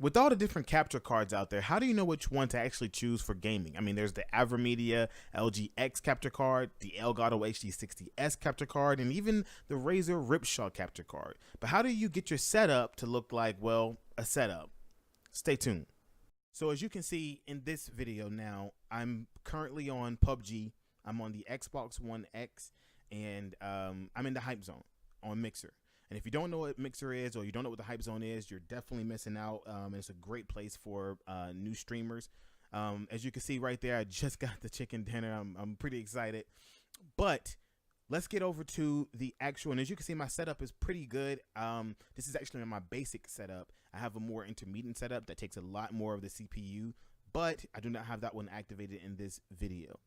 With all the different capture cards out there, how do you know which one to actually choose for gaming? I mean, there's the VerMedia LGX capture card, the Elgato HD60S capture card, and even the Razer Ripsaw capture card. But how do you get your setup to look like, well, a setup? Stay tuned. So as you can see in this video now, I'm currently on PUBG. I'm on the Xbox One X, and I'm in the Hype Zone on Mixer. And if you don't know what Mixer is, or you don't know what the Hype Zone is, you're definitely missing out. It's a great place for new streamers. As you can see right there, I just got the chicken dinner. I'm pretty excited. But let's get over to the actual, and as you can see, my setup is pretty good. This is actually my basic setup. I have a more intermediate setup that takes a lot more of the CPU, but I do not have that one activated in this video.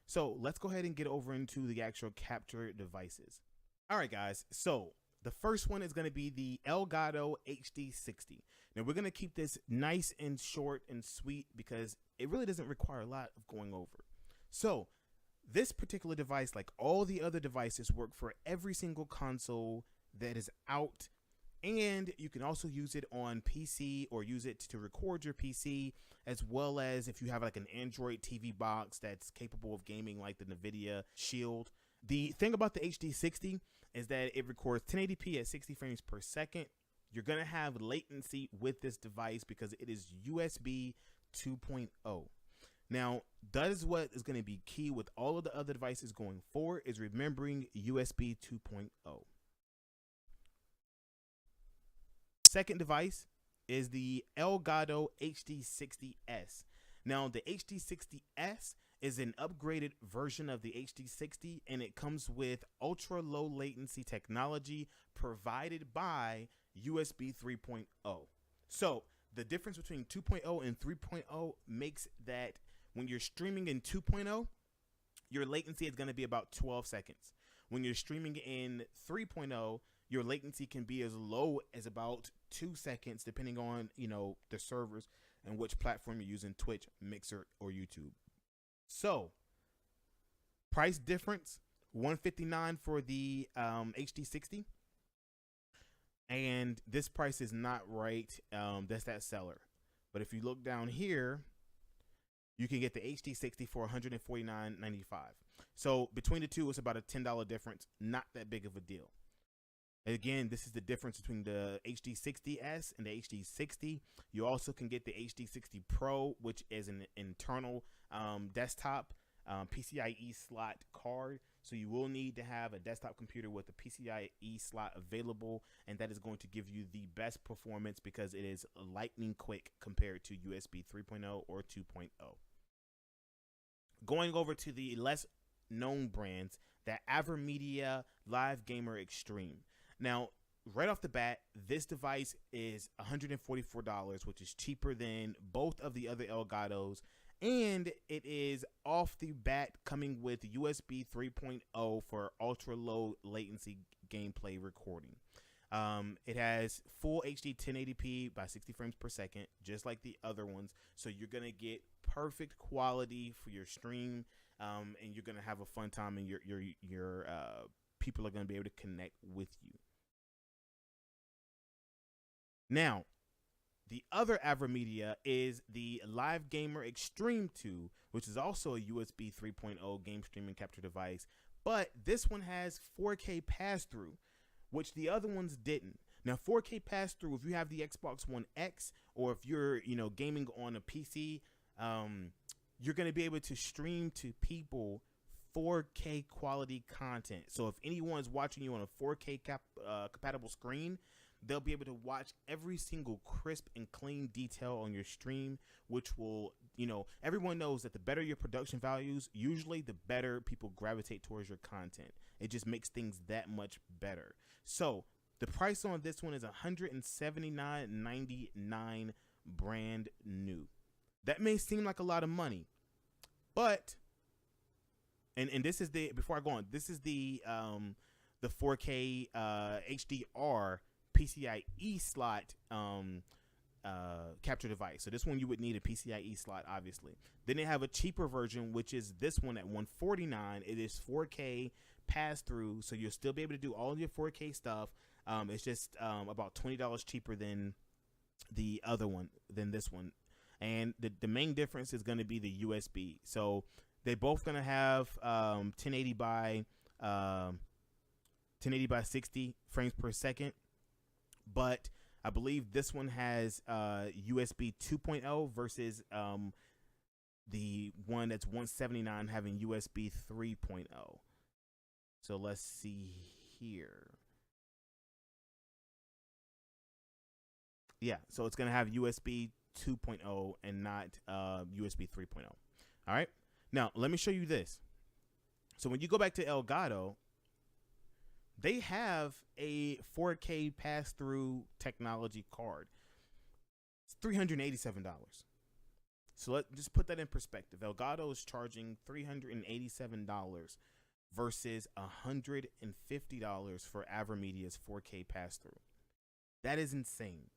So let's go ahead and get over into the actual capture devices. All right, guys. So the first one is going to be the Elgato HD60. Now we're going to keep this nice and short and sweet because it really doesn't require a lot of going over. So this particular device, like all the other devices, work for every single console that is out, and you can also use it on PC or use it to record your PC, as well as if you have like an Android TV box that's capable of gaming, like the NVIDIA Shield. The thing about the HD60 is that it records 1080p at 60 frames per second. You're going to have latency with this device because it is USB 2.0. Now, that is what is going to be key with all of the other devices going forward, is remembering USB 2.0. Second device is the Elgato HD60S. Now, the HD60S is an upgraded version of the HD60, and it comes with ultra low latency technology provided by USB 3.0. So the difference between 2.0 and 3.0 makes that when you're streaming in 2.0, your latency is going to be about 12 seconds. When you're streaming in 3.0, your latency can be as low as about 2 seconds, depending on, the servers and which platform you're using, Twitch, Mixer, or YouTube. So, price difference, $159 for the HD60, and this price is not right. That's that seller. But if you look down here, you can get the HD60 for $149.95. So between the two, it's about a $10 difference. Not that big of a deal. Again, this is the difference between the HD60S and the HD60. You also can get the HD60 Pro, which is an internal desktop PCIe slot card. So you will need to have a desktop computer with a PCIe slot available, and that is going to give you the best performance because it is lightning quick compared to USB 3.0 or 2.0. Going over to the less known brands, the VerMedia Live Gamer Extreme. Now, right off the bat, this device is $144, which is cheaper than both of the other Elgatos, and it is off the bat coming with USB 3.0 for ultra low latency gameplay recording. It has full HD 1080p by 60 frames per second, just like the other ones. So you're going to get perfect quality for your stream, and you're going to have a fun time, and your people are going to be able to connect with you. Now, the other VerMedia is the Live Gamer Extreme 2, which is also a USB 3.0 game streaming capture device, but this one has 4K pass-through, which the other ones didn't. Now, 4K pass-through, if you have the Xbox One X, or if you're, gaming on a PC, you're going to be able to stream to people 4K quality content. So if anyone's watching you on a 4K compatible screen, they'll be able to watch every single crisp and clean detail on your stream, which will, everyone knows that the better your production values, usually the better people gravitate towards your content. It just makes things that much better. So the price on this one is $179.99 brand new. That may seem like a lot of money, but and this is the, before I go on, this is the 4K HDR PCIe slot capture device. So this one you would need a PCIe slot, obviously. Then they have a cheaper version, which is this one at $149. It is 4K pass through, so you'll still be able to do all of your 4K stuff. It's just about $20 cheaper than the other one than this one. And the main difference is going to be the USB. So they're both going to have 1080 by 60 frames per second, but I believe this one has USB 2.0 versus the one that's 179 having USB 3.0. So let's see here. Yeah, so it's going to have USB 2.0 and not USB 3.0. All right. Now, let me show you this. So when you go back to Elgato, they have a 4K pass-through technology card. It's $387. So let's just put that in perspective. Elgato is charging $387 versus $150 for VerMedia's 4K pass-through. That is insane.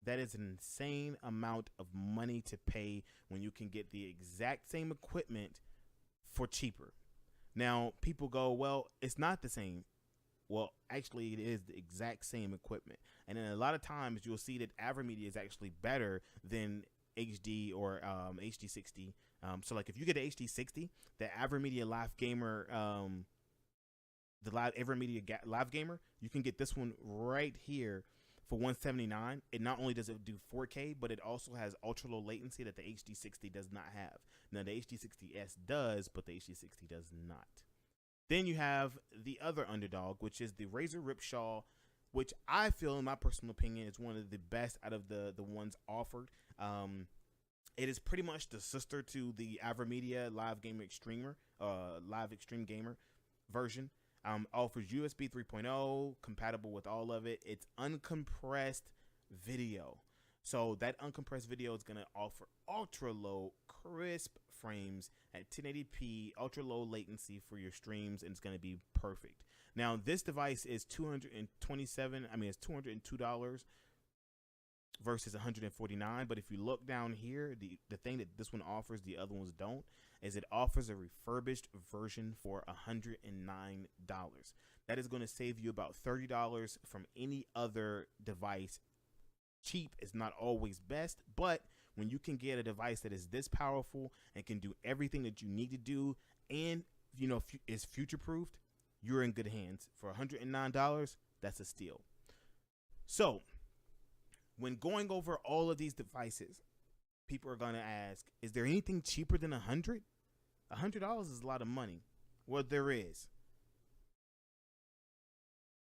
That is an insane amount of money to pay when you can get the exact same equipment for cheaper. Now, people go, well, it's not the same. Well, actually, it is the exact same equipment. And then a lot of times you'll see that VerMedia is actually better than HD or HD60. So like if you get an HD60, the VerMedia Live Gamer, the VerMedia Live Gamer, you can get this one right here for $179. It not only does it do 4K, but it also has ultra low latency that the HD60 does not have. Now the HD60S does, but the HD60 does not. Then you have the other underdog, which is the Razer Ripsaw, which I feel, in my personal opinion, is one of the best out of the ones offered. It is pretty much the sister to the VerMedia Live Gamer Extremer, Live Extreme Gamer version. Offers USB 3.0, compatible with all of it. It's uncompressed video. So that uncompressed video is going to offer ultra low crisp frames at 1080p, ultra low latency for your streams, and it's going to be perfect. Now this device is it's $202 versus $149. But if you look down here, the thing that this one offers the other ones don't is it offers a refurbished version for $109. That is going to save you about $30 from any other device. Cheap is not always best, but when you can get a device that is this powerful and can do everything that you need to do, and is future proofed, you're in good hands. For $109, that's a steal. So when going over all of these devices, people are going to ask, is there anything cheaper than $100? $100 is a lot of money. Well, there is.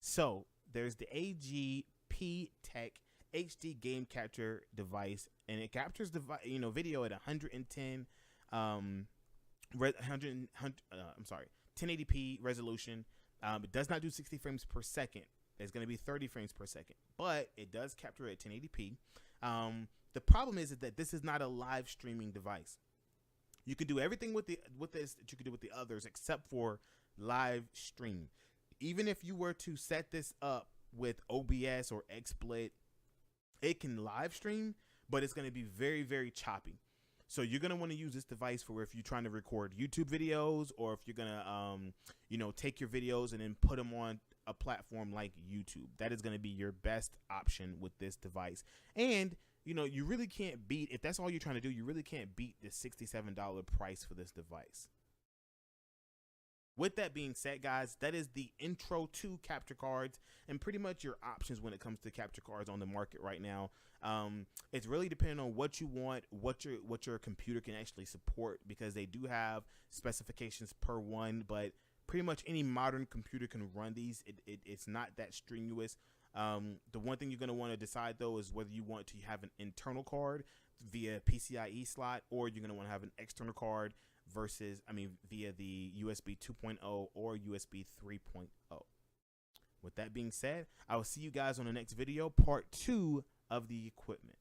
So there's the AGtech HD game capture device, and it captures the video at 1080p resolution. It does not do 60 frames per second. It's going to be 30 frames per second, but it does capture at 1080p. The problem is that this is not a live streaming device. You can do everything with this that you can do with the others except for live stream. Even if you were to set this up with OBS or XSplit, it can live stream, but it's going to be very, very choppy. So you're going to want to use this device for if you're trying to record YouTube videos, or if you're going to, take your videos and then put them on a platform like YouTube. That is going to be your best option with this device. And, you really can't beat, if that's all you're trying to do, you really can't beat the $67 price for this device. With that being said, guys, that is the intro to capture cards and pretty much your options when it comes to capture cards on the market right now. It's really depending on what you want, what your computer can actually support, because they do have specifications per one, but pretty much any modern computer can run these. It's not that strenuous. The one thing you're going to want to decide, though, is whether you want to have an internal card via PCIe slot, or you're going to want to have an external card via the USB 2.0 or USB 3.0. With that being said, I will see you guys on the next video, part 2 of the equipment.